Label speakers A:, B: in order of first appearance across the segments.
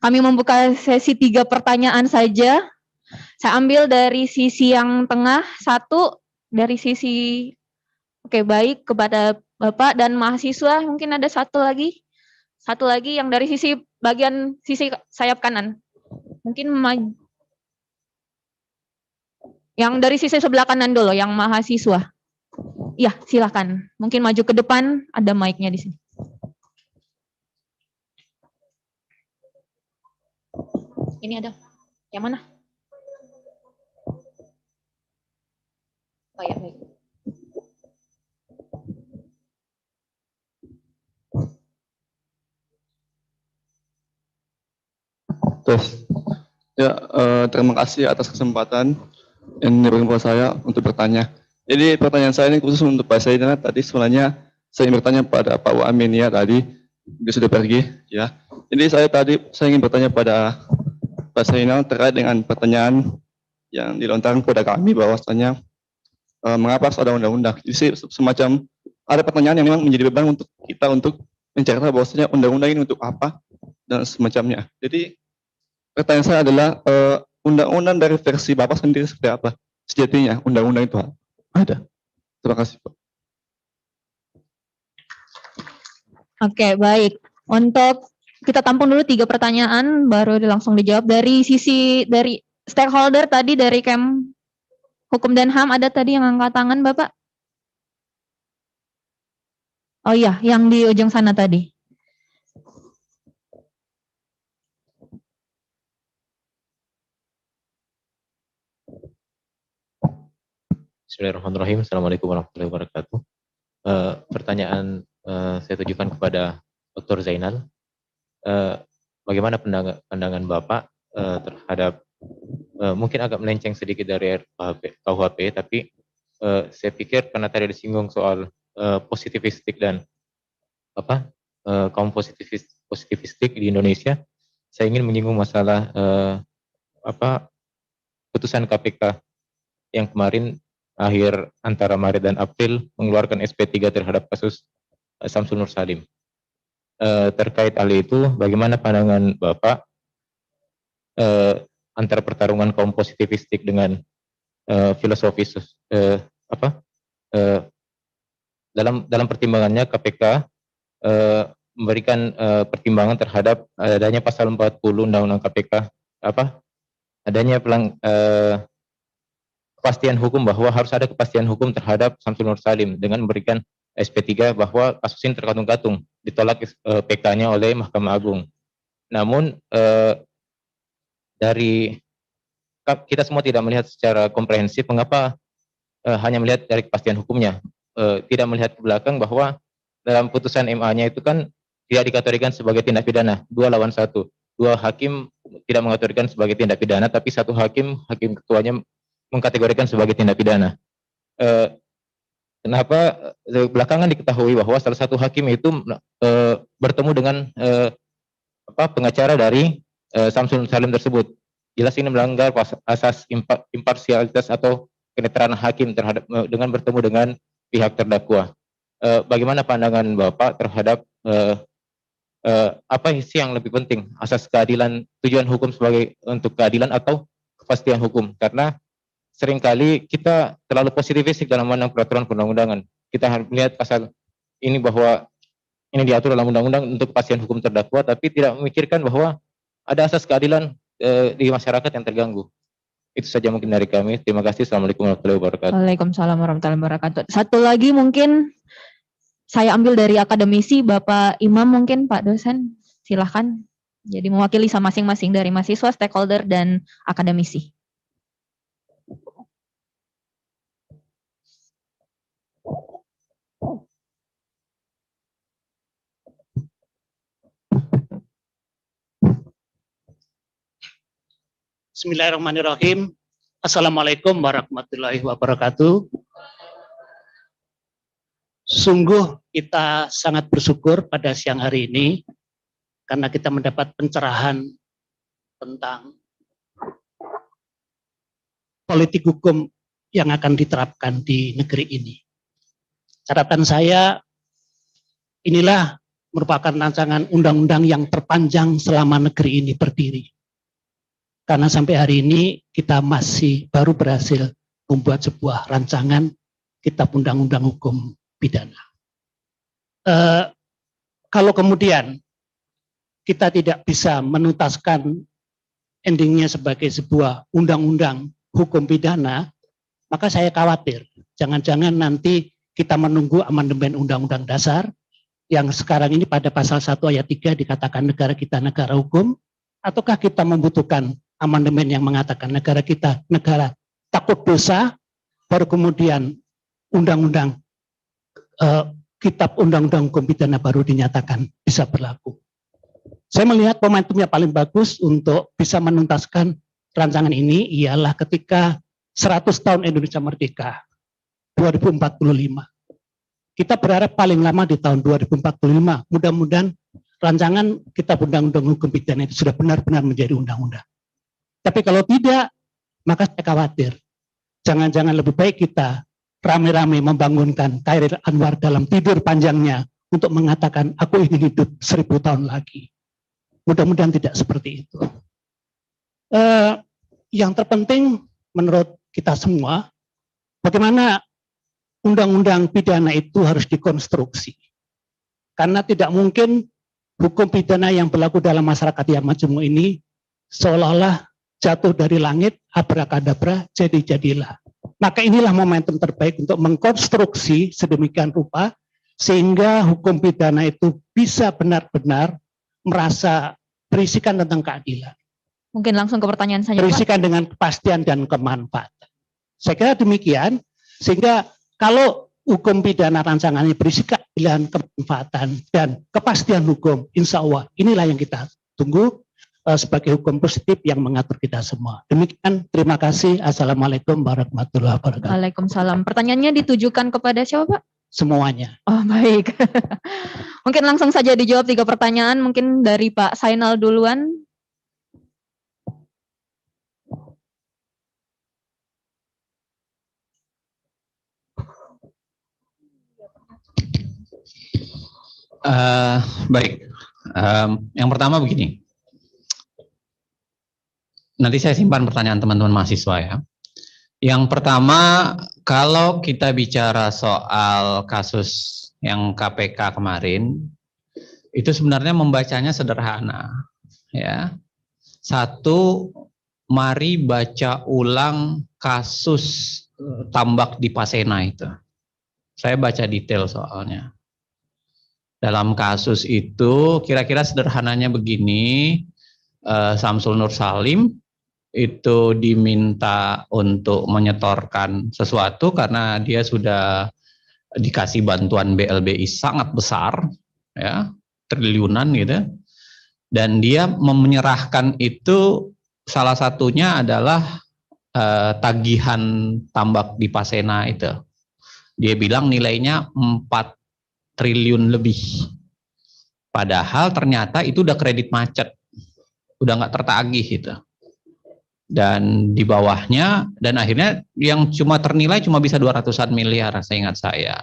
A: Kami membuka sesi 3 pertanyaan saja. Saya ambil dari sisi yang tengah, 1 dari sisi baik kepada Bapak dan mahasiswa, mungkin ada 1 lagi. 1 lagi yang dari sisi bagian sisi sayap kanan. Mungkin yang dari sisi sebelah kanan dulu, yang mahasiswa. Iya, silakan. Mungkin maju ke depan, ada mic-nya di sini. Ini ada. Yang mana? Oh ya, baik.
B: Terus, ya, terima kasih atas kesempatan yang diberikan kepada saya untuk bertanya. Jadi pertanyaan saya ini khusus untuk Pak Zainal. Tadi sebenarnya saya ingin bertanya pada Pak Wamin ya tadi, dia sudah pergi ya. Jadi saya ingin bertanya pada Pak Zainal terkait dengan pertanyaan yang dilontarkan kepada kami bahwasanya mengapa harus ada undang-undang. Jadi semacam ada pertanyaan yang memang menjadi beban untuk kita untuk mencari tahu bahwasanya undang-undang ini untuk apa dan semacamnya. Jadi pertanyaan saya adalah undang-undang dari versi Bapak sendiri seperti apa? Sejatinya undang-undang itu ada. Terima kasih, Pak.
A: Oke, baik. Untuk kita tampung dulu 3 pertanyaan, baru langsung dijawab. Dari sisi dari stakeholder tadi dari Hukum dan HAM ada tadi yang angkat tangan, Bapak? Oh iya, yang di ujung sana tadi.
C: Bismillahirrahmanirrahim. Assalamualaikum warahmatullahi wabarakatuh. Pertanyaan saya tujukan kepada Dr. Zainal. Bagaimana pandangan Bapak terhadap mungkin agak melenceng sedikit dari KUHP, tapi saya pikir karena tadi disinggung soal positivistik dan kaum positivistik di Indonesia, saya ingin menyinggung masalah putusan KPK yang kemarin akhir antara Maret dan April mengeluarkan SP3 terhadap kasus Samsul Nur Salim. Terkait hal itu, bagaimana pandangan Bapak antara pertarungan kaum positivistik dengan filosofis dalam pertimbangannya KPK memberikan pertimbangan terhadap adanya pasal 40 Undang-Undang KPK adanya kepastian hukum bahwa harus ada kepastian hukum terhadap Samsul Nur Salim dengan memberikan SP3 bahwa kasus ini terkatung-katung, ditolak PK-nya oleh Mahkamah Agung. Namun dari kita semua tidak melihat secara komprehensif mengapa hanya melihat dari kepastian hukumnya, tidak melihat ke belakang bahwa dalam putusan MA-nya itu kan tidak dikategorikan sebagai tindak pidana, 2 lawan 1. 2 hakim tidak mengategorikan sebagai tindak pidana, tapi 1 hakim ketuanya mengkategorikan sebagai tindak pidana. Kenapa belakangan diketahui bahwa salah satu hakim itu bertemu dengan pengacara dari Samsul Salim tersebut. Jelas ini melanggar asas imparsialitas atau kenetralan hakim terhadap dengan bertemu dengan pihak terdakwa. Bagaimana pandangan Bapak terhadap apa sih yang lebih penting, asas keadilan, tujuan hukum sebagai untuk keadilan atau kepastian hukum? Karena seringkali kita terlalu positivistik dalam memandang peraturan perundang-undangan. Kita harus melihat pasal ini bahwa ini diatur dalam undang-undang untuk kepastian hukum terdakwa, tapi tidak memikirkan bahwa ada asas keadilan di masyarakat yang terganggu. Itu saja mungkin dari kami. Terima kasih. Assalamualaikum warahmatullahi wabarakatuh.
A: Waalaikumsalam warahmatullahi wabarakatuh. 1 lagi mungkin saya ambil dari akademisi, Bapak Imam mungkin, Pak dosen, silahkan. Jadi mewakili sama masing-masing dari mahasiswa, stakeholder, dan akademisi.
D: Bismillahirrahmanirrahim. Assalamualaikum warahmatullahi wabarakatuh. Sungguh kita sangat bersyukur pada siang hari ini karena kita mendapat pencerahan tentang politik hukum yang akan diterapkan di negeri ini. Catatan saya, inilah merupakan rancangan undang-undang yang terpanjang selama negeri ini berdiri. Karena sampai hari ini kita masih baru berhasil membuat sebuah rancangan kitab undang-undang hukum pidana. Kalau kemudian kita tidak bisa menuntaskan endingnya sebagai sebuah undang-undang hukum pidana, maka saya khawatir jangan-jangan nanti kita menunggu amandemen undang-undang dasar yang sekarang ini pada pasal 1 ayat 3 dikatakan negara kita negara hukum, ataukah kita membutuhkan amandemen yang mengatakan negara kita negara takut dosa, baru kemudian undang-undang kitab undang-undang hukum pidana baru dinyatakan bisa berlaku. Saya melihat momentumnya paling bagus untuk bisa menuntaskan rancangan ini ialah ketika 100 tahun Indonesia Merdeka, 2045. Kita berharap paling lama di tahun 2045. Mudah-mudahan rancangan kitab undang-undang hukum pidana itu sudah benar-benar menjadi undang-undang. Tapi kalau tidak, maka saya khawatir. Jangan-jangan lebih baik kita rame-rame membangunkan Khairil Anwar dalam tidur panjangnya untuk mengatakan aku ingin hidup 1000 tahun lagi. Mudah-mudahan tidak seperti itu. Yang terpenting menurut kita semua, bagaimana undang-undang pidana itu harus dikonstruksi. Karena tidak mungkin hukum pidana yang berlaku dalam masyarakat yang majemuk ini seolah-olah jatuh dari langit, abrakadabra, jadi-jadilah. Maka inilah momentum terbaik untuk mengkonstruksi sedemikian rupa sehingga hukum pidana itu bisa benar-benar merasa berisikan tentang keadilan.
A: Mungkin langsung ke pertanyaan saja, Pak.
D: Berisikan dengan kepastian dan kemanfaatan. Saya kira demikian, sehingga kalau hukum pidana rancangannya berisi keadilan, kemanfaatan, dan kepastian hukum, insya Allah inilah yang kita tunggu sebagai hukum positif yang mengatur kita semua. Demikian, terima kasih. Assalamualaikum warahmatullahi wabarakatuh.
A: Waalaikumsalam. Pertanyaannya ditujukan kepada siapa, Pak?
D: Semuanya.
A: Oh, baik. Mungkin langsung saja dijawab 3 pertanyaan. Mungkin dari Pak Sainal duluan.
E: Baik. Yang pertama begini. Nanti saya simpan pertanyaan teman-teman mahasiswa ya. Yang pertama, kalau kita bicara soal kasus yang KPK kemarin, itu sebenarnya membacanya sederhana, ya. Satu, mari baca ulang kasus tambak di Pasena itu. Saya baca detail soalnya. Dalam kasus itu, kira-kira sederhananya begini, Samsul Nur Salim itu diminta untuk menyetorkan sesuatu karena dia sudah dikasih bantuan BLBI sangat besar, ya, triliunan gitu, dan dia menyerahkan itu salah satunya adalah tagihan tambak di Pasena itu. Dia bilang nilainya 4 triliun lebih, padahal ternyata itu udah kredit macet, udah nggak tertagih gitu. Dan di bawahnya, dan akhirnya yang cuma ternilai cuma bisa 200-an miliar, saya ingat saya.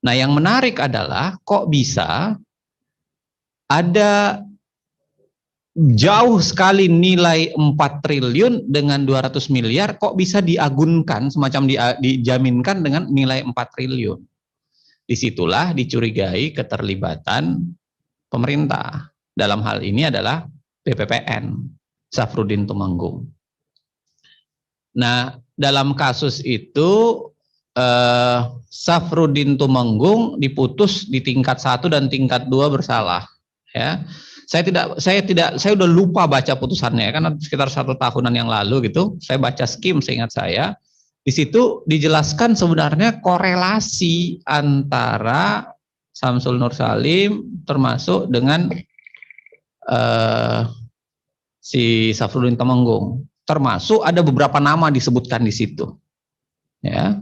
E: Nah, yang menarik adalah kok bisa ada jauh sekali nilai 4 triliun dengan 200 miliar kok bisa diagunkan, semacam dijaminkan dengan nilai 4 triliun. Disitulah dicurigai keterlibatan pemerintah. Dalam hal ini adalah BPPN, Safrudin Tumenggung. Nah, dalam kasus itu Safrudin Tumenggung diputus di tingkat 1 dan tingkat 2 bersalah. Ya, saya udah lupa baca putusannya karena sekitar 1 tahunan yang lalu gitu. Saya baca skim seingat saya. Di situ dijelaskan sebenarnya korelasi antara Samsul Nur Salim termasuk dengan si Safrudin Tumenggung. Termasuk ada beberapa nama disebutkan di situ. Ya.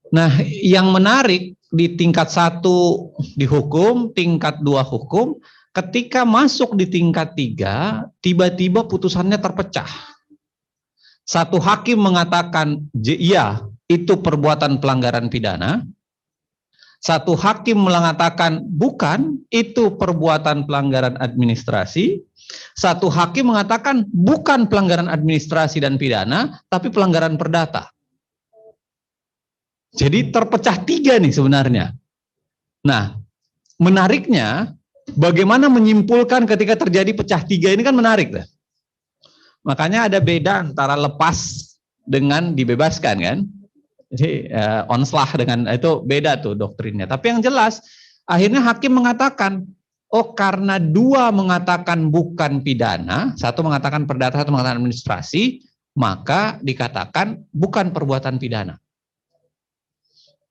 E: Nah, yang menarik di tingkat 1 dihukum, tingkat 2 hukum, ketika masuk di tingkat 3, tiba-tiba putusannya terpecah. Satu hakim mengatakan, iya, itu perbuatan pelanggaran pidana. Satu hakim mengatakan bukan, itu perbuatan pelanggaran administrasi. Satu hakim mengatakan bukan pelanggaran administrasi dan pidana, tapi pelanggaran perdata. Jadi terpecah tiga nih sebenarnya. Nah, menariknya bagaimana menyimpulkan ketika terjadi pecah tiga ini kan menarik. Makanya ada beda antara lepas dengan dibebaskan kan. Jadi onslah dengan itu beda tuh doktrinnya. Tapi yang jelas akhirnya hakim mengatakan, oh karena dua mengatakan bukan pidana, satu mengatakan perdata, satu mengatakan administrasi, maka dikatakan bukan perbuatan pidana.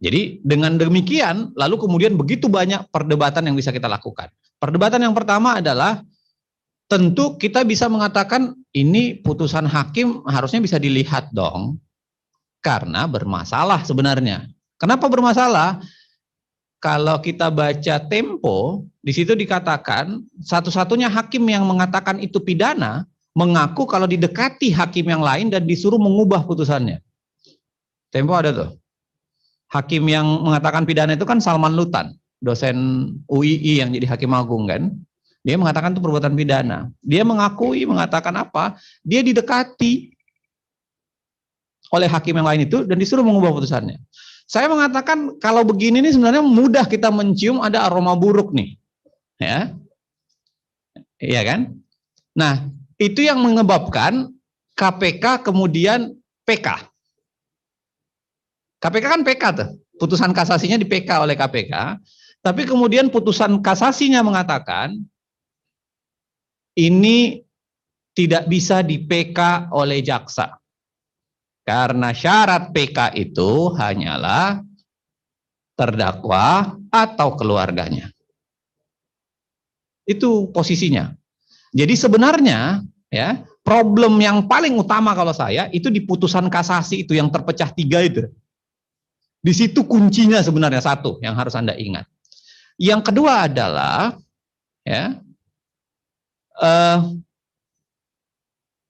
E: Jadi dengan demikian lalu kemudian begitu banyak perdebatan yang bisa kita lakukan. Perdebatan yang pertama adalah tentu kita bisa mengatakan ini putusan hakim harusnya bisa dilihat dong. Karena bermasalah sebenarnya. Kenapa bermasalah? Kalau kita baca Tempo, di situ dikatakan satu-satunya hakim yang mengatakan itu pidana mengaku kalau didekati hakim yang lain dan disuruh mengubah putusannya. Tempo ada tuh. Hakim yang mengatakan pidana itu kan Salman Lutan, dosen UII yang jadi hakim agung kan. Dia mengatakan itu perbuatan pidana. Dia mengakui, mengatakan apa? Dia didekati oleh hakim yang lain itu dan disuruh mengubah putusannya. Saya mengatakan kalau begini nih sebenarnya mudah kita mencium ada aroma buruk nih. Ya. Iya kan? Nah, itu yang menyebabkan KPK kemudian PK. KPK kan PK tuh. Putusan kasasinya di PK oleh KPK, tapi kemudian putusan kasasinya mengatakan ini tidak bisa di PK oleh jaksa. Karena syarat PK itu hanyalah terdakwa atau keluarganya. Itu posisinya. Jadi sebenarnya ya problem yang paling utama kalau saya itu di putusan kasasi itu yang terpecah tiga itu. Di situ kuncinya sebenarnya satu yang harus Anda ingat. Yang kedua adalah ya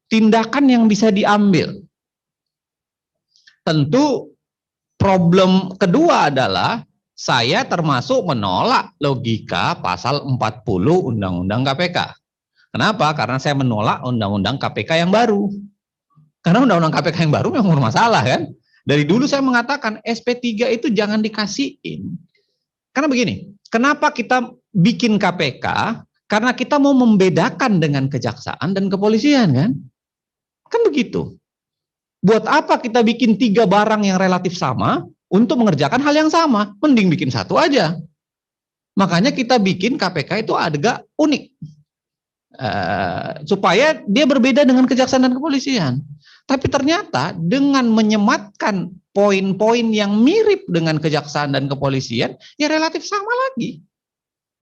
E: tindakan yang bisa diambil. Tentu problem kedua adalah saya termasuk menolak logika pasal 40 Undang-Undang KPK. Kenapa? Karena saya menolak Undang-Undang KPK yang baru. Karena Undang-Undang KPK yang baru memang bermasalah kan. Dari dulu saya mengatakan SP3 itu jangan dikasihin. Karena begini, kenapa kita bikin KPK? Karena kita mau membedakan dengan kejaksaan dan kepolisian kan. Kan begitu. Buat apa kita bikin tiga barang yang relatif sama untuk mengerjakan hal yang sama? Mending bikin satu aja. Makanya kita bikin KPK itu agak unik. Supaya dia berbeda dengan kejaksaan dan kepolisian. Tapi ternyata dengan menyematkan poin-poin yang mirip dengan kejaksaan dan kepolisian, ya relatif sama lagi.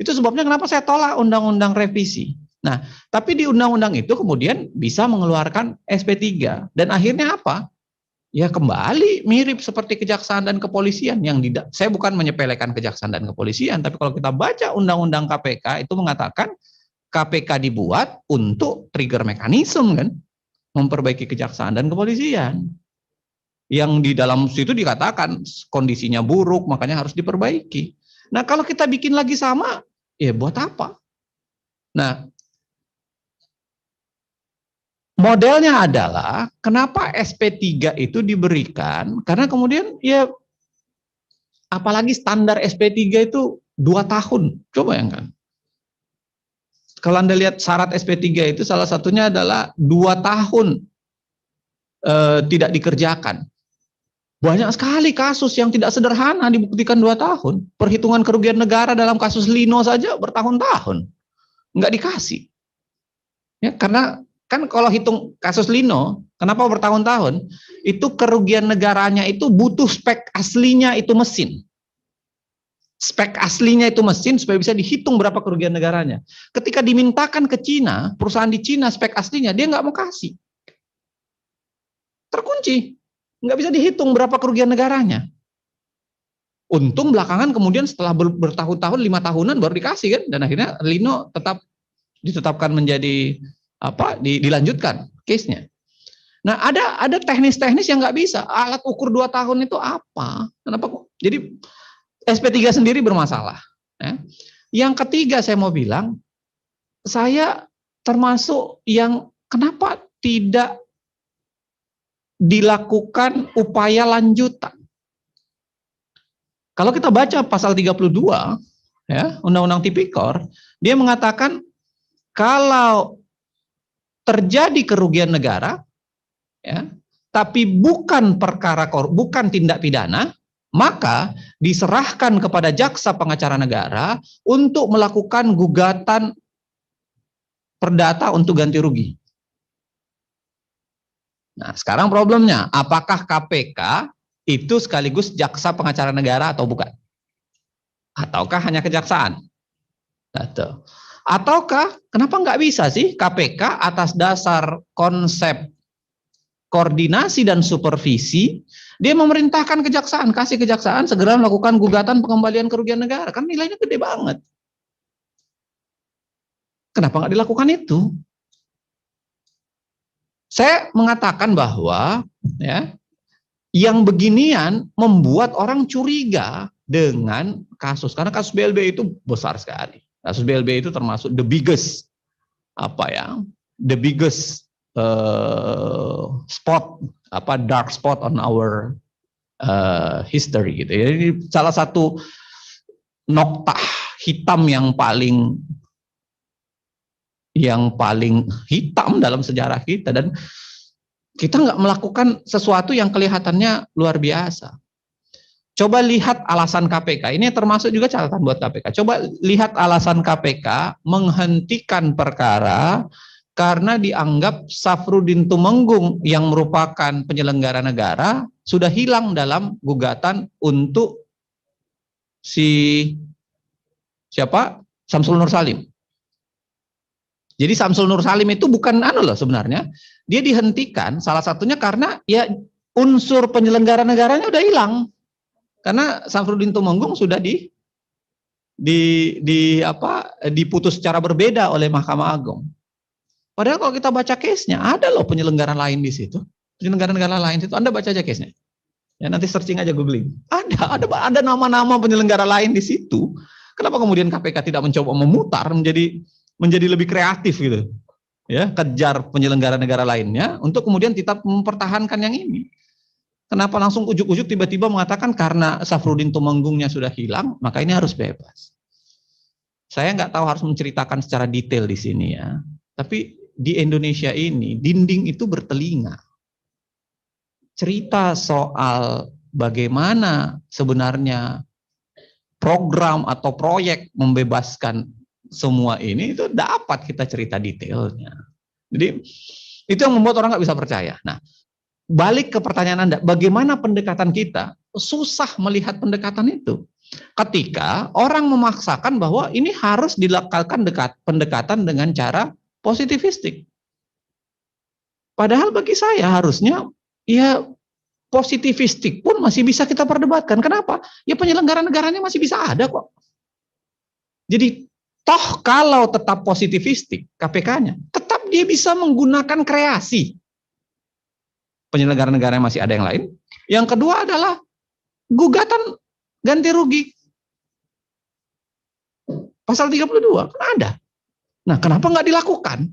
E: Itu sebabnya kenapa saya tolak undang-undang revisi. Nah, tapi di undang-undang itu kemudian bisa mengeluarkan SP3 dan akhirnya apa? Ya kembali mirip seperti kejaksaan dan kepolisian yang saya bukan menyepelekan kejaksaan dan kepolisian, tapi kalau kita baca undang-undang KPK itu mengatakan KPK dibuat untuk trigger mekanisme kan, memperbaiki kejaksaan dan kepolisian. Yang di dalam situ dikatakan kondisinya buruk, makanya harus diperbaiki. Nah, kalau kita bikin lagi sama, ya buat apa? Nah, modelnya adalah kenapa SP3 itu diberikan karena kemudian ya apalagi standar SP3 itu 2 tahun. Coba bayangkan. Kalau Anda lihat syarat SP3 itu salah satunya adalah 2 tahun tidak dikerjakan. Banyak sekali kasus yang tidak sederhana dibuktikan 2 tahun. Perhitungan kerugian negara dalam kasus Lino saja bertahun-tahun. Nggak dikasih. Ya, karena kan kalau hitung kasus Lino, kenapa bertahun-tahun? Itu kerugian negaranya itu butuh spek aslinya itu mesin. Spek aslinya itu mesin supaya bisa dihitung berapa kerugian negaranya. Ketika dimintakan ke Cina, perusahaan di Cina spek aslinya, dia nggak mau kasih. Terkunci. Nggak bisa dihitung berapa kerugian negaranya. Untung belakangan kemudian setelah bertahun-tahun, 5 tahunan baru dikasih kan. Dan akhirnya Lino tetap ditetapkan menjadi dilanjutkan case-nya. Nah, ada teknis-teknis yang nggak bisa. Alat ukur 2 tahun itu apa? Kenapa kok? Jadi SP3 sendiri bermasalah. Ya. Yang ketiga saya mau bilang, saya termasuk yang kenapa tidak dilakukan upaya lanjutan. Kalau kita baca pasal 32 ya, Undang-Undang Tipikor, dia mengatakan kalau terjadi kerugian negara ya, tapi bukan bukan tindak pidana, maka diserahkan kepada jaksa pengacara negara untuk melakukan gugatan perdata untuk ganti rugi. Nah, sekarang problemnya, apakah KPK itu sekaligus jaksa pengacara negara atau bukan? Ataukah hanya kejaksaan? Ataukah, kenapa nggak bisa sih KPK atas dasar konsep koordinasi dan supervisi, dia memerintahkan kejaksaan, kasih kejaksaan segera melakukan gugatan pengembalian kerugian negara, kan nilainya gede banget. Kenapa nggak dilakukan itu? Saya mengatakan bahwa ya, yang beginian membuat orang curiga dengan kasus, karena kasus BLBI itu besar sekali. Kasus BLBI itu termasuk the biggest spot, dark spot on our history gitu. Jadi salah satu noktah hitam yang paling hitam dalam sejarah kita, dan kita nggak melakukan sesuatu yang kelihatannya luar biasa. Coba lihat alasan KPK, ini termasuk juga catatan buat KPK. Coba lihat alasan KPK menghentikan perkara karena dianggap Safrudin Tumenggung yang merupakan penyelenggara negara sudah hilang dalam gugatan untuk Samsul Nur Salim. Jadi Samsul Nur Salim itu bukan sebenarnya. Dia dihentikan salah satunya karena ya unsur penyelenggara negaranya udah hilang. Karena Safrudin Tumenggung sudah diputus secara berbeda oleh Mahkamah Agung. Padahal kalau kita baca case-nya, ada loh penyelenggara lain di situ. Penyelenggara negara lain itu, Anda baca aja case-nya. Ya, nanti searching aja, googling. Ada nama-nama penyelenggara lain di situ. Kenapa kemudian KPK tidak mencoba memutar menjadi lebih kreatif gitu, ya, kejar penyelenggara negara lainnya untuk kemudian tetap mempertahankan yang ini. Kenapa langsung ujuk-ujuk tiba-tiba mengatakan karena Safrudin Tumenggungnya sudah hilang, maka ini harus bebas. Saya nggak tahu harus menceritakan secara detail di sini ya, tapi di Indonesia ini dinding itu bertelinga. Cerita soal bagaimana sebenarnya program atau proyek membebaskan semua ini itu dapat kita cerita detailnya. Jadi itu yang membuat orang nggak bisa percaya. Nah, balik ke pertanyaan Anda, bagaimana pendekatan kita? Susah melihat pendekatan itu. Ketika orang memaksakan bahwa ini harus dilakukan pendekatan dengan cara positivistik. Padahal bagi saya harusnya ya positivistik pun masih bisa kita perdebatkan. Kenapa? Ya penyelenggara negaranya masih bisa ada kok. Jadi toh kalau tetap positivistik KPK-nya, tetap dia bisa menggunakan kreasi. Penyelenggara negara masih ada yang lain. Yang kedua adalah gugatan ganti rugi. Pasal 32 kan ada. Nah, kenapa nggak dilakukan?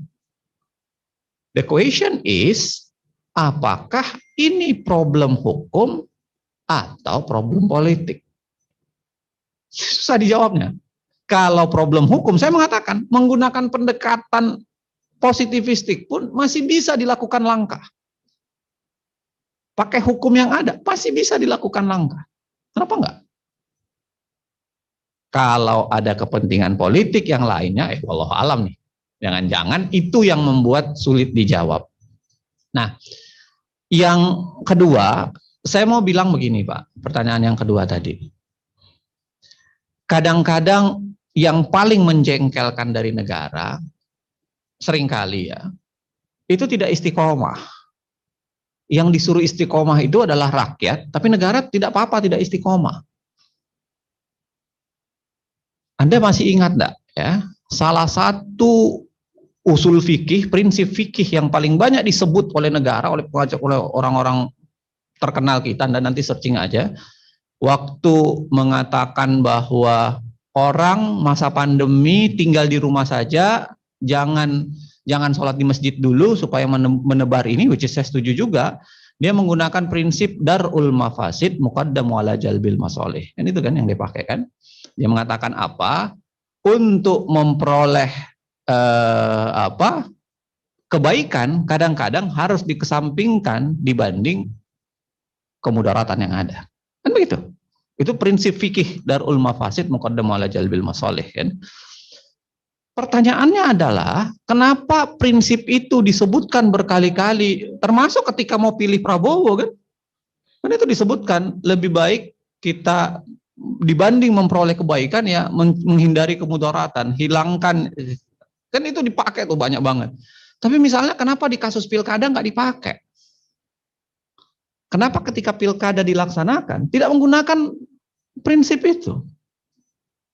E: The question is, apakah ini problem hukum atau problem politik? Susah dijawabnya. Kalau problem hukum, saya mengatakan menggunakan pendekatan positivistik pun masih bisa dilakukan langkah. Pakai hukum yang ada, masih bisa dilakukan langkah. Kenapa enggak? Kalau ada kepentingan politik yang lainnya, wallahu alam nih. Jangan-jangan itu yang membuat sulit dijawab. Nah, yang kedua, saya mau bilang begini Pak, pertanyaan yang kedua tadi. Kadang-kadang yang paling menjengkelkan dari negara, seringkali ya, itu tidak istiqomah. Yang disuruh istiqomah itu adalah rakyat, tapi negara tidak apa-apa, tidak istiqomah. Anda masih ingat enggak ya? Salah satu usul fikih, prinsip fikih yang paling banyak disebut oleh negara, oleh orang-orang terkenal kita, dan nanti searching aja, waktu mengatakan bahwa orang masa pandemi tinggal di rumah saja, jangan sholat di masjid dulu supaya menebar ini, which is saya setuju juga. Dia menggunakan prinsip darul mafasid muqaddamu ala jalbil masoleh. Kan itu kan yang dipakai kan. Dia mengatakan apa? Untuk memperoleh kebaikan kadang-kadang harus dikesampingkan dibanding kemudaratan yang ada. Kan begitu. Itu prinsip fikih darul mafasid muqaddamu ala jalbil masoleh kan. Pertanyaannya adalah kenapa prinsip itu disebutkan berkali-kali, termasuk ketika mau pilih Prabowo kan? Kan itu disebutkan lebih baik kita dibanding memperoleh kebaikan ya menghindari kemudaratan, hilangkan, kan itu dipakai tuh banyak banget. Tapi misalnya kenapa di kasus pilkada nggak dipakai? Kenapa ketika pilkada dilaksanakan tidak menggunakan prinsip itu?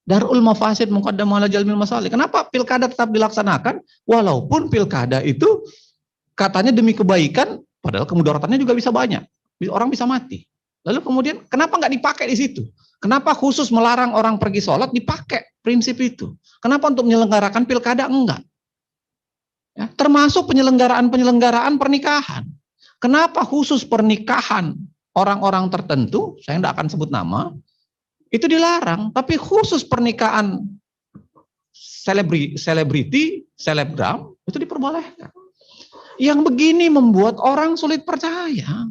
E: Darul mafasid muqaddamu ala jalbil masalih. Kenapa pilkada tetap dilaksanakan walaupun pilkada itu katanya demi kebaikan, padahal kemudaratannya juga bisa banyak. Orang bisa mati. Lalu kemudian kenapa nggak dipakai di situ? Kenapa khusus melarang orang pergi sholat dipakai prinsip itu? Kenapa untuk menyelenggarakan pilkada enggak? Ya, termasuk penyelenggaraan pernikahan. Kenapa khusus pernikahan orang-orang tertentu, saya tidak akan sebut nama, itu dilarang, tapi khusus pernikahan selebriti, selebgram, itu diperbolehkan. Yang begini membuat orang sulit percaya.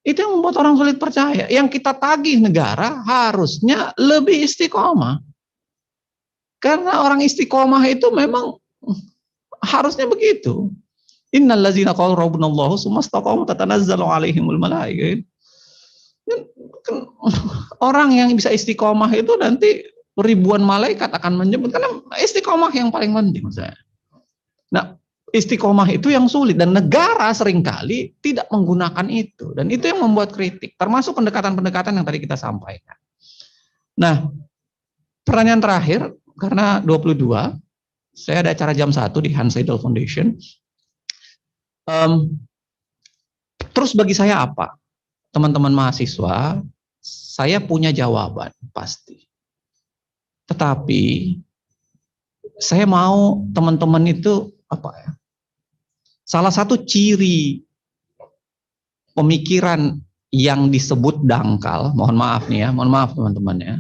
E: Itu yang membuat orang sulit percaya. Yang kita tagih negara harusnya lebih istiqomah. Karena orang istiqomah itu memang harusnya begitu. Innal ladzina qalu rabbunallahu tsumma istaqamu tatanazzalu alaihimul malaikah. Orang yang bisa istiqomah itu nanti ribuan malaikat akan menyebut, karena istiqomah yang paling penting saya. Nah, istiqomah itu yang sulit dan negara seringkali tidak menggunakan itu, dan itu yang membuat kritik, termasuk pendekatan-pendekatan yang tadi kita sampaikan. Nah, pertanyaan terakhir karena 22, saya ada acara jam 1 di Hans Seidel Foundation. Terus bagi saya apa? Teman-teman mahasiswa, saya punya jawaban pasti. Tetapi saya mau teman-teman itu apa ya? Salah satu ciri pemikiran yang disebut dangkal, mohon maaf nih ya, mohon maaf teman-teman ya,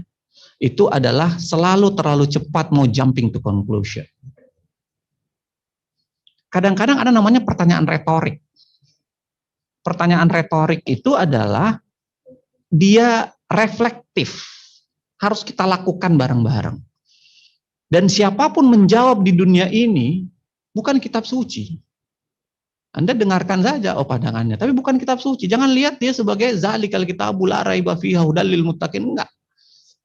E: itu adalah selalu terlalu cepat mau jumping to conclusion. Kadang-kadang ada namanya pertanyaan retorik. Pertanyaan retorik itu adalah dia reflektif. Harus kita lakukan bareng-bareng. Dan siapapun menjawab di dunia ini bukan kitab suci. Anda dengarkan saja pandangannya, tapi bukan kitab suci. Jangan lihat dia sebagai zalikal kitabul la raiba fihi hudal lil muttaqin. Enggak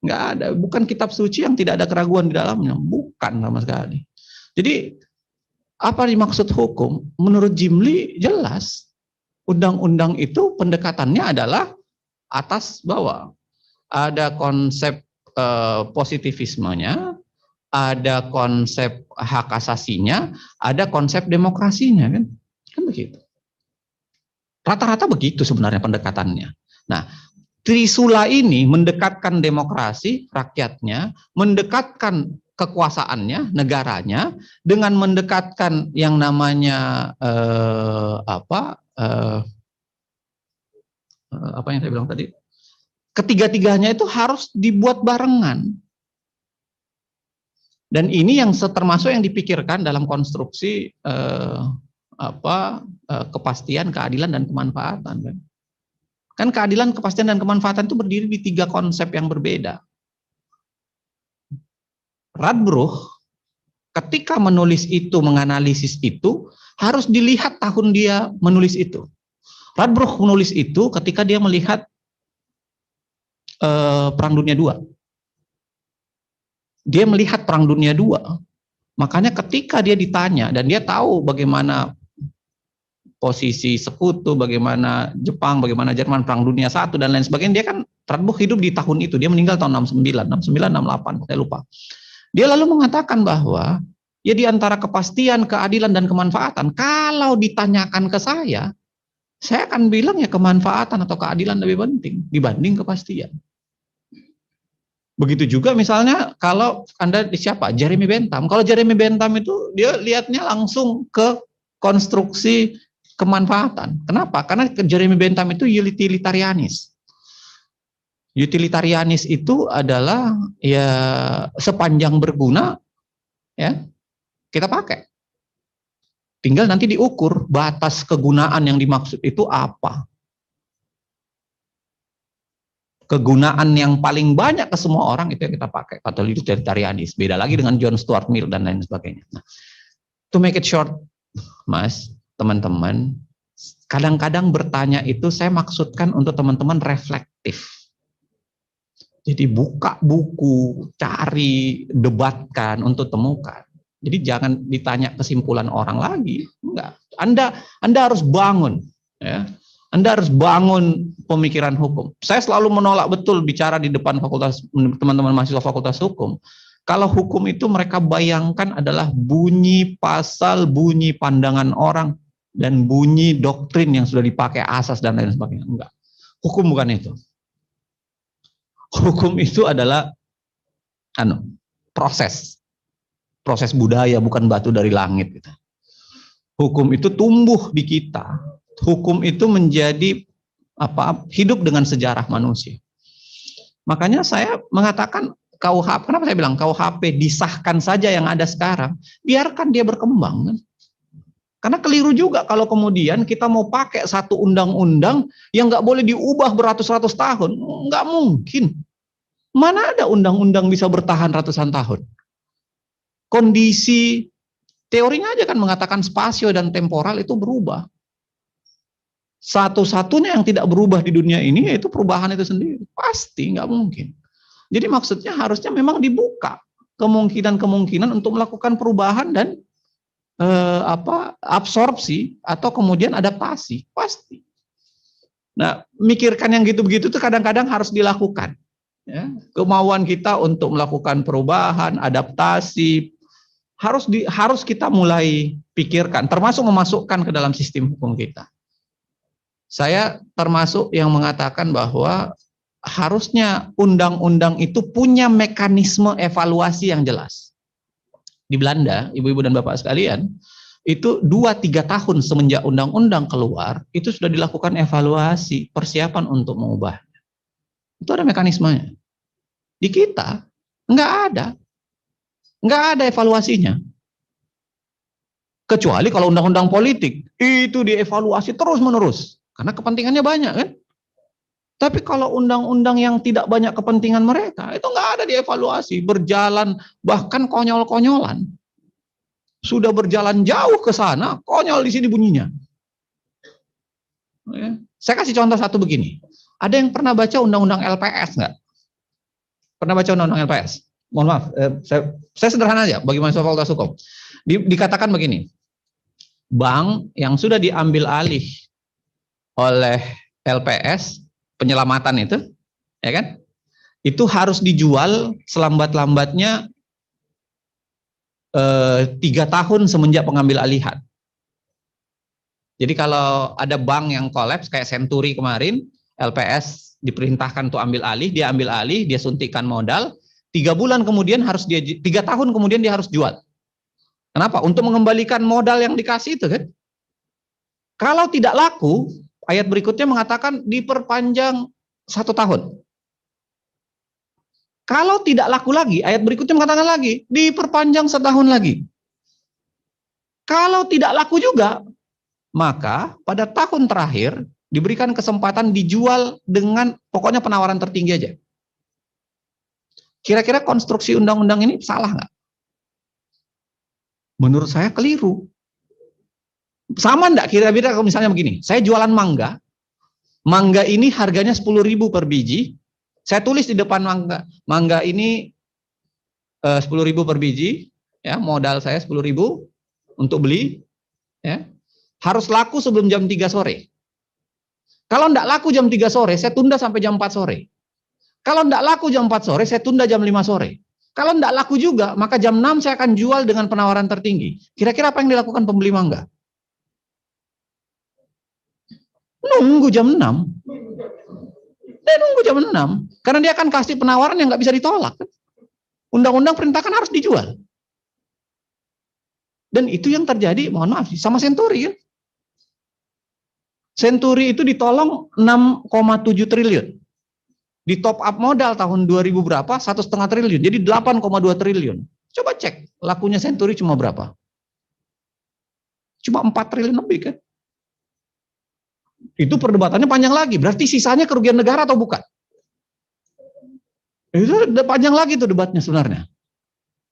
E: ada, bukan kitab suci yang tidak ada keraguan di dalamnya, bukan sama sekali. Jadi apa dimaksud hukum? Menurut Jimli jelas, undang-undang itu pendekatannya adalah atas bawah. Ada konsep positivismenya, ada konsep hak asasinya, ada konsep demokrasinya kan? Kan begitu. Rata-rata begitu sebenarnya pendekatannya. Nah, Trisula ini mendekatkan demokrasi rakyatnya, mendekatkan kekuasaannya, negaranya, dengan mendekatkan yang namanya apa yang saya bilang tadi, ketiga-tiganya itu harus dibuat barengan. Dan ini yang termasuk yang dipikirkan dalam konstruksi kepastian, keadilan, dan kemanfaatan. Kan keadilan, kepastian, dan kemanfaatan itu berdiri di 3 konsep yang berbeda. Radbruch ketika menulis itu, menganalisis itu, harus dilihat tahun dia menulis itu. Radbruch menulis itu ketika dia melihat Perang Dunia II. Dia melihat Perang Dunia II. Makanya ketika dia ditanya, dan dia tahu bagaimana posisi sekutu, bagaimana Jepang, bagaimana Jerman, Perang Dunia I, dan lain sebagainya, dia kan, Radbruch hidup di tahun itu, dia meninggal tahun 69, 68, saya lupa. Dia lalu mengatakan bahwa ya di antara kepastian, keadilan, dan kemanfaatan, kalau ditanyakan ke saya, Saya akan bilang ya kemanfaatan atau keadilan lebih penting dibanding kepastian. Begitu juga misalnya kalau Anda di siapa? Jeremy Bentham. Kalau Jeremy Bentham itu dia lihatnya langsung ke konstruksi kemanfaatan. Kenapa? Karena Jeremy Bentham itu utilitarianis. Utilitarianis itu adalah ya sepanjang berguna ya kita pakai. Tinggal nanti diukur batas kegunaan yang dimaksud itu apa. Kegunaan yang paling banyak ke semua orang itu yang kita pakai, atau utilitarianis. Beda lagi dengan John Stuart Mill dan lain sebagainya. Nah, to make it short, Mas, teman-teman, kadang-kadang bertanya itu saya maksudkan untuk teman-teman reflektif. Jadi buka buku, cari, debatkan untuk temukan. Jadi jangan ditanya kesimpulan orang lagi, enggak. Anda harus bangun, ya. Anda harus bangun pemikiran hukum. Saya selalu menolak betul bicara di depan fakultas teman-teman mahasiswa fakultas hukum. Kalau hukum itu mereka bayangkan adalah bunyi pasal, bunyi pandangan orang, dan bunyi doktrin yang sudah dipakai asas dan lain sebagainya. Enggak. Hukum bukan itu. Hukum itu adalah proses budaya, bukan batu dari langit. Hukum itu tumbuh di kita. Hukum itu menjadi hidup dengan sejarah manusia. Makanya saya mengatakan KUHP, kenapa saya bilang KUHP disahkan saja yang ada sekarang, biarkan dia berkembang. Kan? Karena keliru juga kalau kemudian kita mau pakai satu undang-undang yang nggak boleh diubah beratus-ratus tahun, nggak mungkin. Mana ada undang-undang bisa bertahan ratusan tahun? Kondisi teorinya aja kan mengatakan spasio dan temporal itu berubah. Satu-satunya yang tidak berubah di dunia ini yaitu perubahan itu sendiri. Pasti nggak mungkin. Jadi maksudnya harusnya memang dibuka kemungkinan-kemungkinan untuk melakukan perubahan dan absorpsi atau kemudian adaptasi. Pasti. Nah, mikirkan yang gitu-begitu tuh kadang-kadang harus dilakukan. Ya. Kemauan kita untuk melakukan perubahan, adaptasi harus kita mulai pikirkan, termasuk memasukkan ke dalam sistem hukum kita. Saya termasuk yang mengatakan bahwa harusnya undang-undang itu punya mekanisme evaluasi yang jelas. Di Belanda, ibu-ibu dan bapak sekalian, itu 2-3 tahun semenjak undang-undang keluar, itu sudah dilakukan evaluasi, persiapan untuk mengubahnya. Itu ada mekanismenya. Di kita, nggak ada evaluasinya. Kecuali kalau undang-undang politik, itu dievaluasi terus-menerus. Karena kepentingannya banyak kan. Tapi kalau undang-undang yang tidak banyak kepentingan mereka, itu nggak ada dievaluasi. Berjalan, bahkan konyol-konyolan. Sudah berjalan jauh ke sana, konyol di sini bunyinya. Ya. Saya kasih contoh satu begini. Ada yang pernah baca undang-undang LPS nggak? Pernah baca undang-undang LPS? Mohon maaf, saya sederhana aja bagi mahasiswa fakultas hukum. Dikatakan begini, bank yang sudah diambil alih oleh LPS, penyelamatan itu, ya kan? Itu harus dijual selambat-lambatnya 3 tahun semenjak pengambil alihan. Jadi kalau ada bank yang kolaps kayak Century kemarin, LPS diperintahkan untuk ambil alih, dia ambil alih, dia suntikan modal, 3 bulan kemudian 3 tahun kemudian dia harus jual. Kenapa? Untuk mengembalikan modal yang dikasih itu kan. Kalau tidak laku, ayat berikutnya mengatakan diperpanjang 1 tahun. Kalau tidak laku lagi, ayat berikutnya mengatakan lagi, diperpanjang 1 tahun lagi. Kalau tidak laku juga, maka pada tahun terakhir diberikan kesempatan dijual dengan pokoknya penawaran tertinggi aja. Kira-kira konstruksi undang-undang ini salah nggak? Menurut saya keliru. Sama enggak kira-kira kalau misalnya begini, saya jualan mangga ini harganya 10.000 per biji, saya tulis di depan mangga ini 10.000 per biji, ya modal saya 10.000 untuk beli, ya harus laku sebelum jam 3 sore. Kalau enggak laku jam 3 sore, saya tunda sampai jam 4 sore. Kalau enggak laku jam 4 sore, saya tunda jam 5 sore. Kalau enggak laku juga, maka jam 6 saya akan jual dengan penawaran tertinggi. Kira-kira apa yang dilakukan pembeli mangga? Nunggu jam 6. Dia nunggu jam 6. Karena dia akan kasih penawaran yang nggak bisa ditolak. Undang-undang perintahkan harus dijual. Dan itu yang terjadi, mohon maaf, sama Senturi kan. Senturi itu ditolong 6,7 triliun. Di top up modal tahun 2000 berapa? 1,5 triliun. Jadi 8,2 triliun. Coba cek, lakunya Senturi cuma berapa? Cuma 4 triliun lebih kan. Itu perdebatannya panjang lagi. Berarti sisanya kerugian negara atau bukan? Itu panjang lagi tuh debatnya sebenarnya.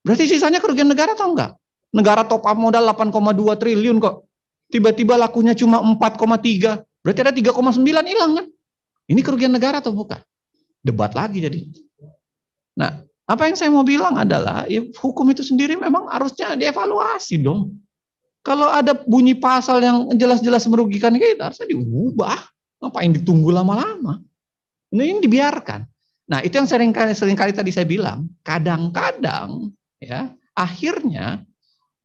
E: Berarti sisanya kerugian negara atau enggak? Negara top up modal 8,2 triliun kok. Tiba-tiba lakunya cuma 4,3. Berarti ada 3,9 hilang kan? Ini kerugian negara atau bukan? Debat lagi jadi. Nah, apa yang saya mau bilang adalah ya, hukum itu sendiri memang harusnya dievaluasi dong. Kalau ada bunyi pasal yang jelas-jelas merugikan kita, harusnya diubah. Ngapain ditunggu lama-lama? Ini dibiarkan. Nah, itu yang seringkali tadi saya bilang, kadang-kadang ya akhirnya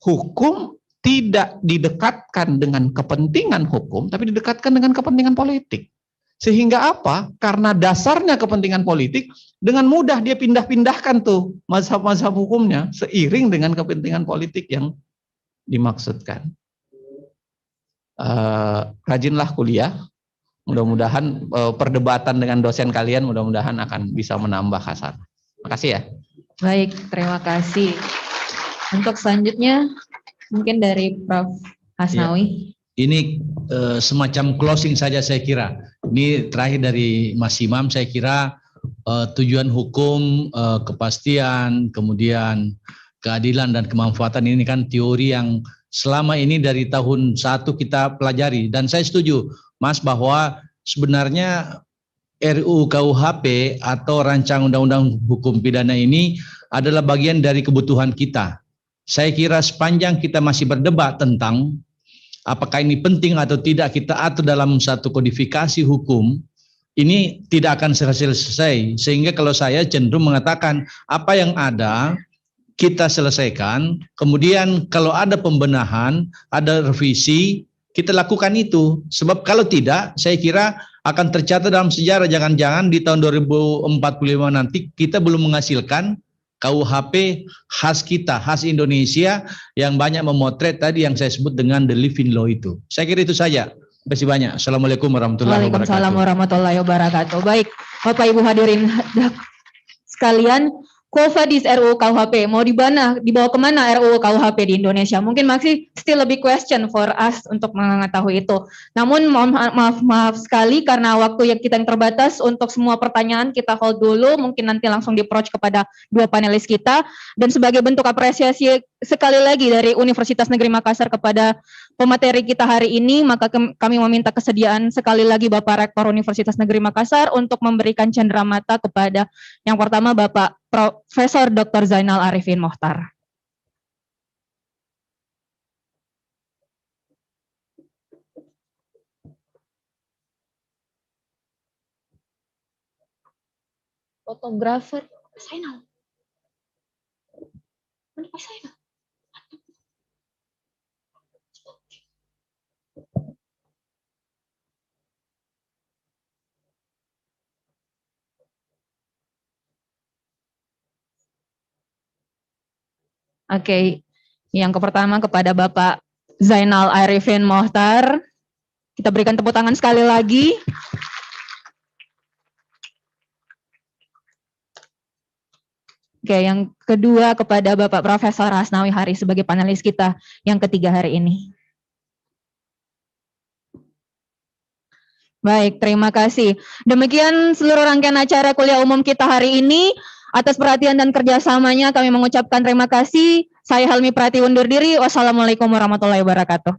E: hukum tidak didekatkan dengan kepentingan hukum, tapi didekatkan dengan kepentingan politik. Sehingga apa? Karena dasarnya kepentingan politik, dengan mudah dia pindah-pindahkan tuh mazhab-mazhab hukumnya seiring dengan kepentingan politik yang dimaksudkan. Rajinlah kuliah, mudah-mudahan perdebatan dengan dosen kalian mudah-mudahan akan bisa menambah khasanah. Makasih ya.
A: Baik, terima kasih. Untuk selanjutnya mungkin dari Prof. Hasnawi.
F: Ini semacam closing saja saya kira. Ini terakhir dari Mas Imam, saya kira tujuan hukum, kepastian, kemudian keadilan dan kemanfaatan ini kan teori yang selama ini dari tahun 1 kita pelajari. Dan saya setuju, Mas, bahwa sebenarnya RUU KUHP atau Rancangan Undang-Undang Hukum Pidana ini adalah bagian dari kebutuhan kita. Saya kira sepanjang kita masih berdebat tentang apakah ini penting atau tidak kita atur dalam satu kodifikasi hukum, ini tidak akan selesai. Sehingga kalau saya cenderung mengatakan apa yang ada kita selesaikan, kemudian kalau ada pembenahan, ada revisi, kita lakukan itu. Sebab kalau tidak, saya kira akan tercatat dalam sejarah, jangan-jangan di tahun 2045 nanti kita belum menghasilkan KUHP khas kita, khas Indonesia yang banyak memotret tadi yang saya sebut dengan the living law itu. Saya kira itu saja. Terima kasih banyak. Assalamualaikum warahmatullahi wabarakatuh.
A: Waalaikumsalam warahmatullahi wabarakatuh. Baik, Bapak Ibu hadirin sekalian, Quo-Vadis RUU KUHP mau dibawa kemana RUU KUHP di Indonesia? Mungkin masih still lebih question for us untuk mengetahui itu. Namun maaf sekali karena waktu yang kita yang terbatas untuk semua pertanyaan kita hold dulu. Mungkin nanti langsung di-approach kepada dua panelis kita. Dan sebagai bentuk apresiasi sekali lagi dari Universitas Negeri Makassar kepada pemateri kita hari ini, maka kami meminta kesediaan sekali lagi Bapak Rektor Universitas Negeri Makassar untuk memberikan cenderamata kepada yang pertama Bapak Profesor Dr. Zainal Arifin Mohtar. Fotografer Zainal. Mana Pak Zainal? Oke, yang pertama kepada Bapak Zainal Arifin Mohtar. Kita berikan tepuk tangan sekali lagi. Oke, yang kedua kepada Bapak Profesor Hasnawi Haris sebagai panelis kita yang ketiga hari ini. Baik, terima kasih. Demikian seluruh rangkaian acara kuliah umum kita hari ini. Atas perhatian dan kerjasamanya kami mengucapkan terima kasih. Saya Helmi Prati undur diri. Wassalamualaikum warahmatullahi wabarakatuh.